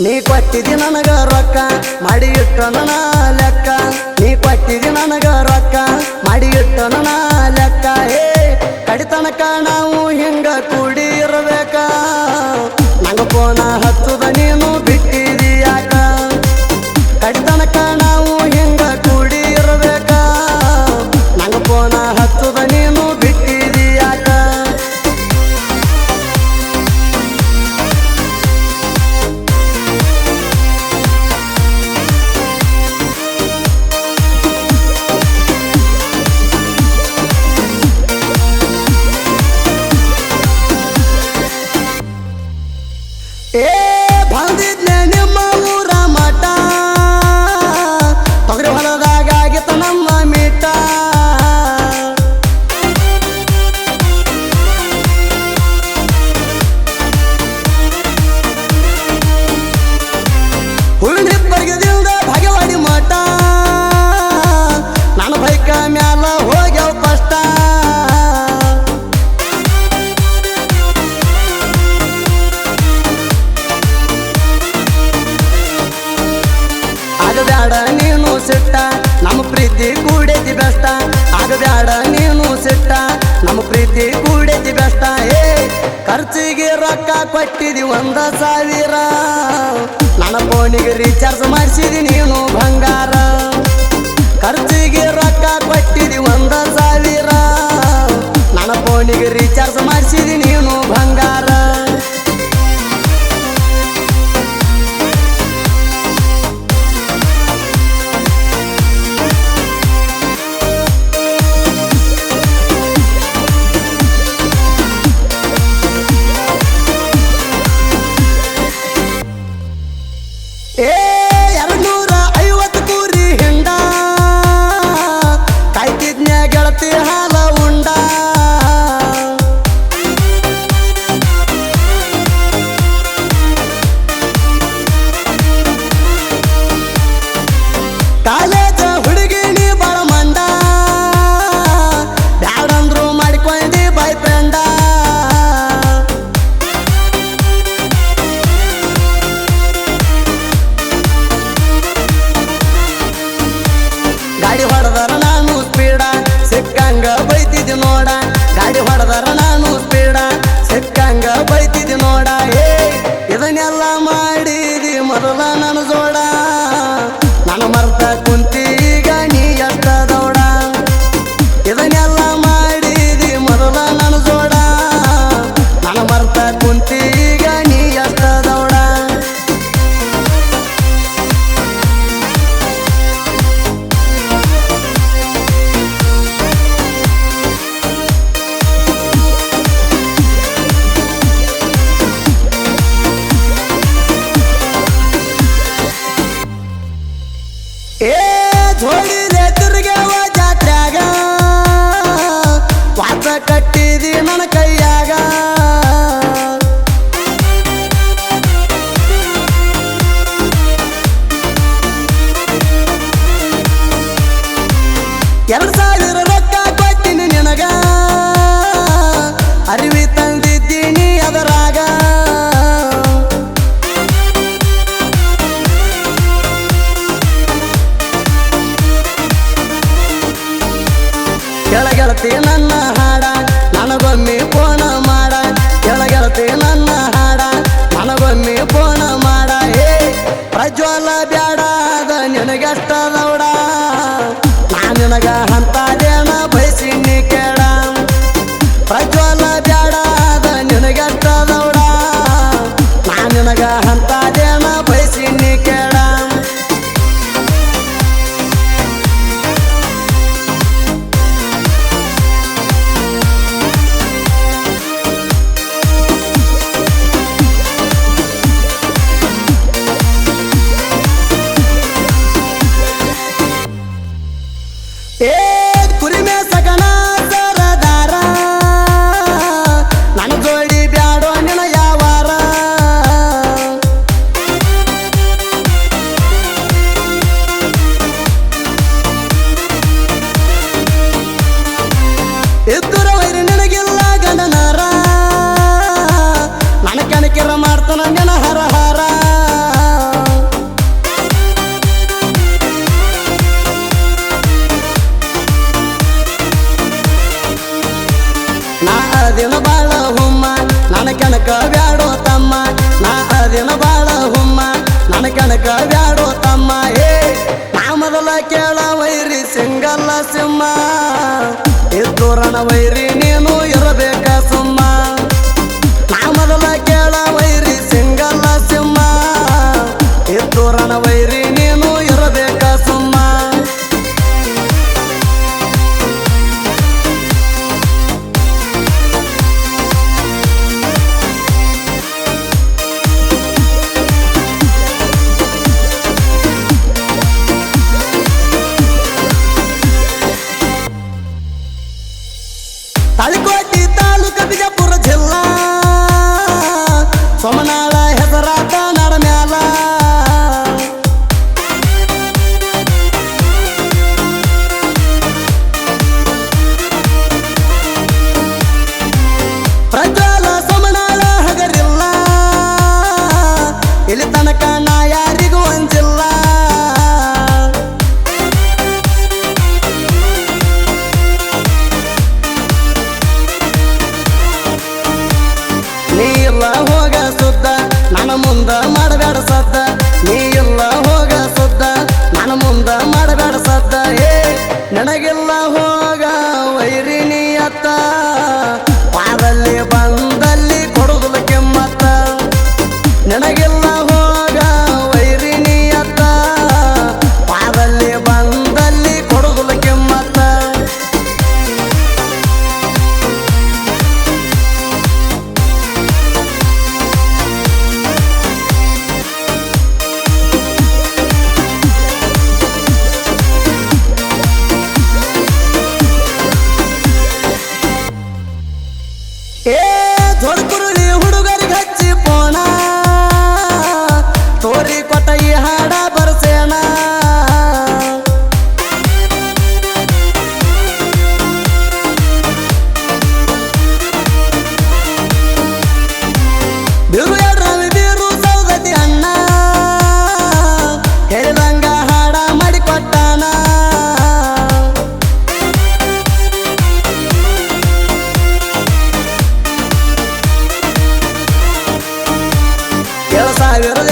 ನೀ ಕೊಟ್ಟಿದಿ ನನಗ ರೊಕ್ಕ ಮಾಡಿ ಇಟ್ಟ ನನ್ನ ಲೆಕ್ಕ ನೀ ಕೊಟ್ಟಿದಿ ನನಗ ರೊಕ್ಕ ಮಾಡಿ ಇಟ್ಟ ನನ್ನ ಲೆಕ್ಕ ಕಡಿತನಕ ನಾವು ಹಿಂಗ ಕೂಡಿ ಇರಬೇಕ ನಂಗ ಫೋನ ಹಚ್ಚುದ ನೀನು ಬಿಟ್ಟಿದಿ ಯಾಕ ಕಡಿತನಕ ನಾವು ಹಿಂಗ ಕೂಡಿ ಇರಬೇಕ ನಂಗ ಫೋನ ಹಚ್ಚುದ ನೀನು ಬಿಟ್ಟಿದಿ ಯಾಕ ಬಂದಿದ್ನೆ ನಿಮ್ಮ ಊರ ಮಠ ತೊಗರಿ ಹೊಲದಾಗಿತ್ತ ನಮ್ಮ ಮೀಟ ಹುಳಿನಿಬ್ಬರಿಗದಿಂದ ಭಾಗ್ಯವಾಡಿ ಮಠ ನಾನು ಬೈಕ ಮ್ಯಾಲ ಹೋಗ್ಯಾವ ಕಷ್ಟ ಆಗಬ್ಯಾಡ ನೀನು ಸಿಟ್ಟ ನಮ್ಮ ಪ್ರೀತಿ ಕೂಡೈತಿ ಬೆಷ್ಟ ಆಗಬ್ಯಾಡ ನೀನು ಸಿಟ್ಟ ನಮ್ಮ ಪ್ರೀತಿ ಕೂಡೈತಿ ಬೆಷ್ಟ ಖರ್ಚಿಗೆ ರೊಕ್ಕ ಕೊಟ್ಟಿದಿ 1,000 ನನ್ನ ಫೋನಿಗೆ ರೀಚಾರ್ಜ್ ಮಾಡಿಸಿದಿ ನೀನು ಬಂಗಾರ ಖರ್ಚಿಗೆ ರೊಕ್ಕ ಕೊಟ್ಟಿದಿ 1,000 ನನ್ನ ಫೋನಿಗೆ ರೀಚಾರ್ಜ್ ಮಾಡಿಸಿದಿ ನೀನು ಬಂಗಾರ ಗೆಳತಿ ಹಾಲ ಉಂಡ ಕಾಲೇಜ ಹುಡುಗಿ ನೀ ಬಾಳ ಮಂಡ ಬ್ಯಾಡಂದ್ರು ಮಾಡಿಕೊಂಡಿ ಬಾಯ್ ಫ್ರೆಂಡ ಗಾಡಿ ಹೊಡೆದರ ನಾನು ಸ್ಪೀಡ ಸಿಕ್ಕಂಗ ಬೈತಿದ್ದಿ ನೋಡ ಗಾಡಿ ಹೊಡೆದರ ನಾನು ಸ್ಪೀಡ ಸಿಕ್ಕಂಗ ಬೈತಿದ್ದಿ ನೋಡ ಇದನ್ನೆಲ್ಲ ಮಾಡಿದಿ ಮೊದಲ ನನ್ನ ಜೋಡ ನಾನು ಮರ್ತ ಕುಂತಿ ಈಗ ನೀ ಎಷ್ಟ ದೌಡ ಇದನ್ನೆಲ್ಲ ಮಾಡಿದಿ ಮೊದಲ ನನ್ನ ಜೋಡ ನಾನು ಮರ್ತ ಕುಂತಿ ಈಗ ನೀ ಎಷ್ಟ ದೌಡ ಜೋಡಿಲೆ ತಿರುಗವ ಜಾತ್ರ್ಯಾಗ ವಾಸ ಕಟ್ಟಿದಿ ನನ್ನ ಕೈಯಾಗ $2,000 ರೊಕ್ಕ ಕೊಟ್ಟಿನಿ ನಿನಗ ಅರಿವಿ ತಂದಿದ್ದೀನಿ ಅದರಾಗ ಗೆಳತಿ ನನ್ನ ಹಾಡ ನನಗೊಮ್ಮೆ ಫೋನ ಮಾಡ ಗೆಳತಿ ನನ್ನ ಹಾಡ ನನಗೊಮ್ಮೆ ಫೋನ ಮಾಡ ಪ್ರಜ್ವಲ ಬ್ಯಾಡ ಅದ ನಿನಗೆಷ್ಟ ದೌಡ ನಾ ನಿನಗ ಅಂತದೇನ ಬಯಸಿನಿ ಕೇಳ ಪ್ರಜ್ವಲ ಬ್ಯಾಡ ಅದ ನಿನಗೆಷ್ಟ ದೌಡ ನಾ ನಿನಗ ಅಂತದೇನ ಬಯಸಿನಿ ಕೇಳ ಕುರಿ ಮೇಸಕನ ಸರದಾರ ನನ್ನ ಜೋಡಿ ಬ್ಯಾಡೋ ನಿನ ಯಾವಾರ ಇದ್ದುರ ವೈರಿ ನಿನಗಿಲ್ಲ ಗಂಡನಾರ ನನ್ನ ಕಣಕಿರ ಮಾಡ್ತಾನ ನಿನ ಹರ ಹರ ಅದಿನ ಬಾಳ ಹುಮ್ಮ ನನ್ನ ಕಣಕ ಬ್ಯಾಡೋ ತಮ್ಮ ನಾ ಅದಿನ ಬಾಳ ಹುಮ್ಮ ನನ್ನ ಕಣಕ ಬ್ಯಾಡೋ ತಮ್ಮ ಏ ನಾ ಮೊದಲ ಕೇಳ ವೈರಿ ಸಿಂಗಲ್ಲ ಸಿಂಹ ಇದ್ದೂರನ ವೈರಿ ನೀನು ಇರಬೇಕ ಸುಮ್ಮ ನಾ ಮೊದಲ ಕೇಳ ವೈರಿ ಸಿಂಗಲ್ಲ ಸಿಂಹ ಇದ್ದೂರನ ವೈರಿ ನೀನು ಇರಬೇಕ ಸುಮ್ಮ ತಾಳಿಕೋಟಿ ತಾಲೂಕ ಬಿಜಾಪುರ ಜಿಲ್ಲಾ ಸೋಮನಾಳ ಹೆಸರಾತ ನಾಡ ಮ್ಯಾಲ ಪ್ರಜ್ವಲ ಸೋಮನಾಳ ಹಗರಿಲ್ಲ ಇಲ್ಲಿ ತನಕ ನಾ ಯಾರಿಗೂ ಅಂಜಿಲ್ಲ ನೀ ಇಲ್ಲ ಹೋಗ ಸುದ್ದ ನನ್ನ ಮುಂದ ಮಾಡಬೇಡ ಸದ್ದ ನೀ ಇಲ್ಲ ಹೋಗ ಸುದ್ದ ನನ್ನ ಮುಂದ ಮಾಡಬೇಡ ಸದ್ದ ಏ ನನಗಿಲ್ಲ ಹೋಗ ವೈರಿ ನೀಯತ್ತ ಪಾದಲ್ಲಿ ಬಂದಲ್ಲಿ ಕೊಡುವುದಿಲ್ಲ ಕೆಮ್ಮತ್ತ ನನಗಿಲ್ಲ ಹೋಗ ವೈರಿ ನೀಯತ್ತ ಪಾದಲ್ಲಿ ಬಂದಲ್ಲಿ ಕೊಡುವುದಿಲ್ಲ ಕೆಮ್ಮತ್ತ ಏ ಜೋಡ್ಕುರುಳಿ ಹುಡುಗರಿಗೆ ಹಚ್ಚಿ ಪೋಣ ತೋರಿ ಕೊಟ್ಟ ಈ ಹಾಡ ಬರ್ಸೇಣ ಬೀರು ಎಡ್ರವಿ ಬೀರು ಸೌದತಿ ಅಣ್ಣ ಹೇಳಿದಂಗ ಹಾಡ ಮಾಡಿಕೊಟ್ಟಾನ ಸಾವಿರದ